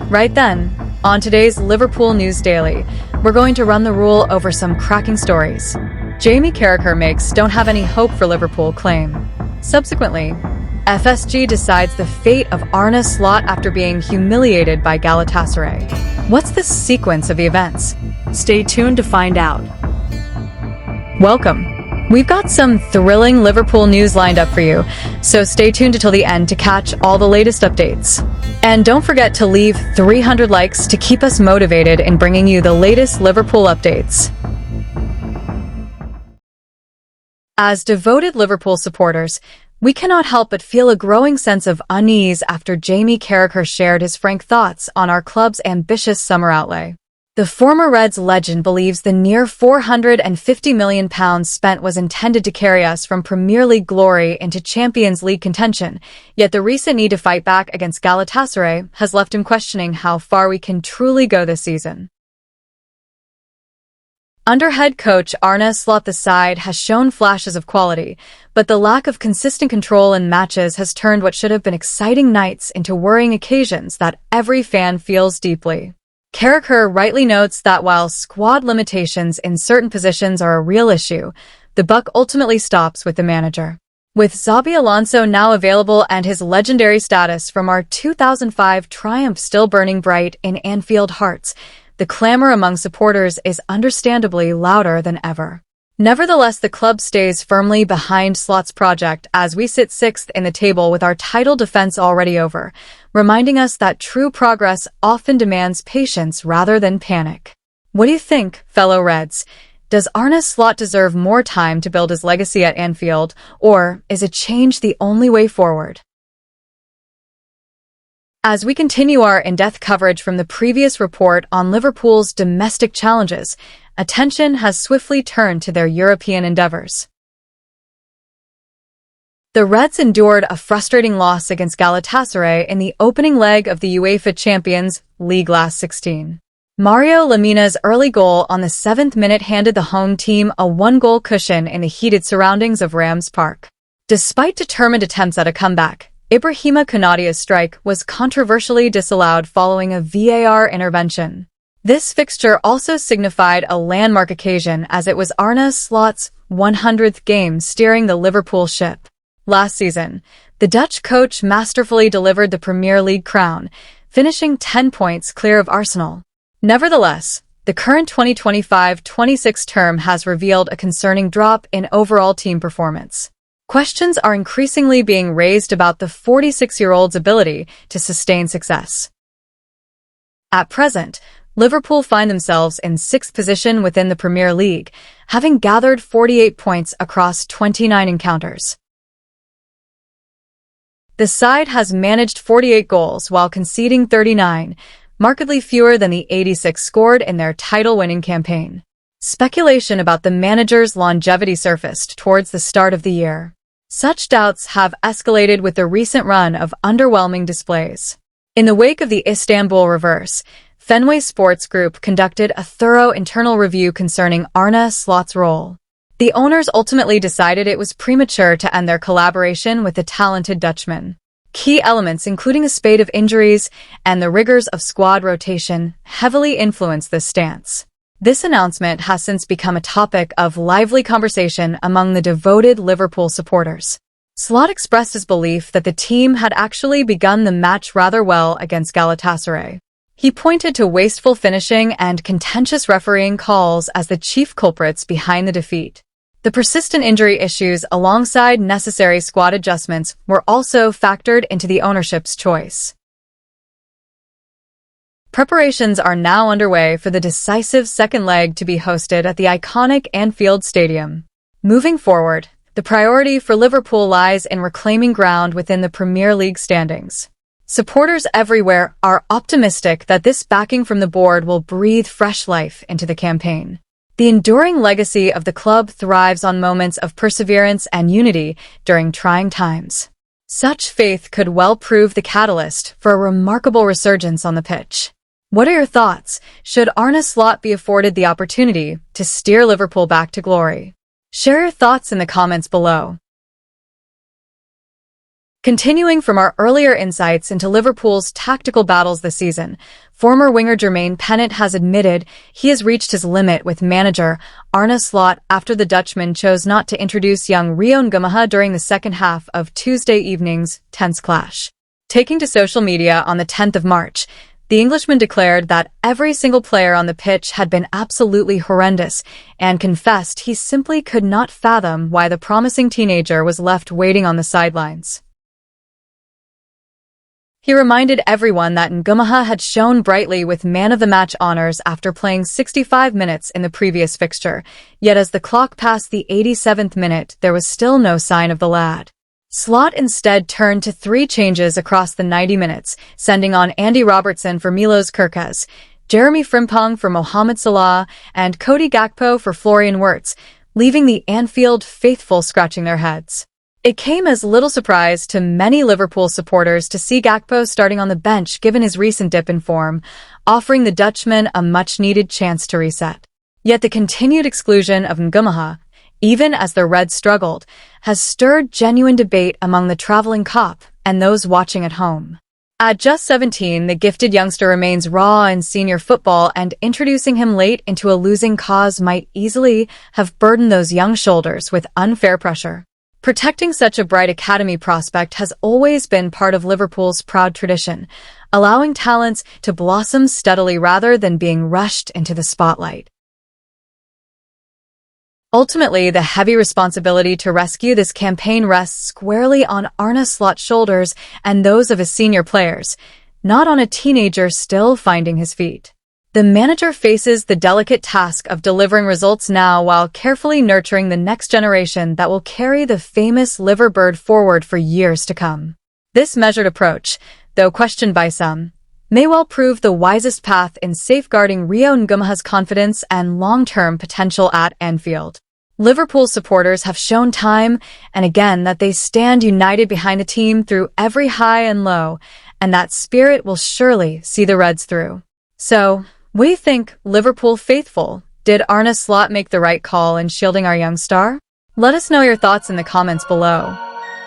Right then, on today's Liverpool News Daily, we're going to run the rule over some cracking stories. Jamie Carragher makes "don't have any hope for Liverpool" claim. Subsequently, FSG decides the fate of Arne Slot after being humiliated by Galatasaray. What's the sequence of events? Stay tuned to find out. Welcome. We've got some thrilling Liverpool news lined up for you, so stay tuned until the end to catch all the latest updates. And don't forget to leave 300 likes to keep us motivated in bringing you the latest Liverpool updates. As devoted Liverpool supporters, we cannot help but feel a growing sense of unease after Jamie Carragher shared his frank thoughts on our club's ambitious summer outlay. The former Reds legend believes the near £450 million spent was intended to carry us from Premier League glory into Champions League contention, yet the recent need to fight back against Galatasaray has left him questioning how far we can truly go this season. Under head coach Arne Slot, the side has shown flashes of quality, but the lack of consistent control in matches has turned what should have been exciting nights into worrying occasions that every fan feels deeply. Carragher rightly notes that while squad limitations in certain positions are a real issue, the buck ultimately stops with the manager. With Xabi Alonso now available and his legendary status from our 2005 triumph still burning bright in Anfield hearts, the clamor among supporters is understandably louder than ever. Nevertheless, the club stays firmly behind Slot's project as we sit sixth in the table with our title defense already over, reminding us that true progress often demands patience rather than panic. What do you think, fellow Reds? Does Arne Slot deserve more time to build his legacy at Anfield, or is a change the only way forward? As we continue our in-depth coverage from the previous report on Liverpool's domestic challenges, attention has swiftly turned to their European endeavors. The Reds endured a frustrating loss against Galatasaray in the opening leg of the UEFA Champions League last 16. Mario Lemina's early goal on the 7th minute handed the home team a one-goal cushion in the heated surroundings of Rams Park. Despite determined attempts at a comeback, Ibrahima Konatia's strike was controversially disallowed following a VAR intervention. This fixture also signified a landmark occasion as it was Arne Slot's 100th game steering the Liverpool ship. Last season, the Dutch coach masterfully delivered the Premier League crown, finishing 10 points clear of Arsenal. Nevertheless, the current 2025-26 term has revealed a concerning drop in overall team performance. Questions are increasingly being raised about the 46-year-old's ability to sustain success. At present, Liverpool find themselves in 6th position within the Premier League, having gathered 48 points across 29 encounters. The side has managed 48 goals while conceding 39, markedly fewer than the 86 scored in their title-winning campaign. Speculation about the manager's longevity surfaced towards the start of the year. Such doubts have escalated with the recent run of underwhelming displays. In the wake of the Istanbul reverse, Fenway Sports Group conducted a thorough internal review concerning Arne Slot's role. The owners ultimately decided it was premature to end their collaboration with the talented Dutchman. Key elements, including a spate of injuries and the rigors of squad rotation, heavily influenced this stance. This announcement has since become a topic of lively conversation among the devoted Liverpool supporters. Slot expressed his belief that the team had actually begun the match rather well against Galatasaray. He pointed to wasteful finishing and contentious refereeing calls as the chief culprits behind the defeat. The persistent injury issues alongside necessary squad adjustments were also factored into the ownership's choice. Preparations are now underway for the decisive second leg to be hosted at the iconic Anfield Stadium. Moving forward, the priority for Liverpool lies in reclaiming ground within the Premier League standings. Supporters everywhere are optimistic that this backing from the board will breathe fresh life into the campaign. The enduring legacy of the club thrives on moments of perseverance and unity during trying times. Such faith could well prove the catalyst for a remarkable resurgence on the pitch. What are your thoughts? Should Arne Slot be afforded the opportunity to steer Liverpool back to glory? Share your thoughts in the comments below. Continuing from our earlier insights into Liverpool's tactical battles this season, former winger Jermaine Pennant has admitted he has reached his limit with manager Arne Slot after the Dutchman chose not to introduce young Ynwa during the second half of Tuesday evening's tense clash. Taking to social media on the 10th of March, the Englishman declared that every single player on the pitch had been absolutely horrendous and confessed he simply could not fathom why the promising teenager was left waiting on the sidelines. He reminded everyone that Ynwa had shone brightly with man-of-the-match honors after playing 65 minutes in the previous fixture, yet as the clock passed the 87th minute, there was still no sign of the lad. Slot instead turned to 3 changes across the 90 minutes, sending on Andy Robertson for Milos Kerkez, Jeremy Frimpong for Mohamed Salah, and Cody Gakpo for Florian Wirtz, leaving the Anfield faithful scratching their heads. It came as little surprise to many Liverpool supporters to see Gakpo starting on the bench given his recent dip in form, offering the Dutchman a much-needed chance to reset. Yet the continued exclusion of Ynwa, even as the Reds struggled, has stirred genuine debate among the traveling cop and those watching at home. At just 17, the gifted youngster remains raw in senior football, and introducing him late into a losing cause might easily have burdened those young shoulders with unfair pressure. Protecting such a bright academy prospect has always been part of Liverpool's proud tradition, allowing talents to blossom steadily rather than being rushed into the spotlight. Ultimately, the heavy responsibility to rescue this campaign rests squarely on Arne Slot's shoulders and those of his senior players, not on a teenager still finding his feet. The manager faces the delicate task of delivering results now while carefully nurturing the next generation that will carry the famous Liverbird forward for years to come. This measured approach, though questioned by some, may well prove the wisest path in safeguarding Ynwa's confidence and long-term potential at Anfield. Liverpool supporters have shown time and again that they stand united behind the team through every high and low, and that spirit will surely see the Reds through. So, what do you think, Liverpool faithful? Did Arne Slot make the right call in shielding our young star? Let us know your thoughts in the comments below.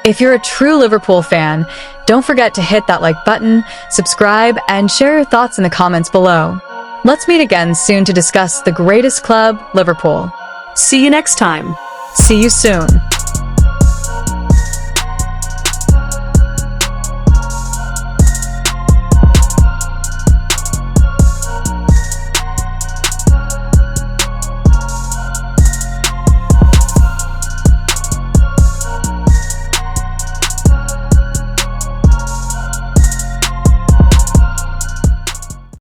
If you're a true Liverpool fan, don't forget to hit that like button, subscribe, and share your thoughts in the comments below. Let's meet again soon to discuss the greatest club, Liverpool. See you next time. See you soon.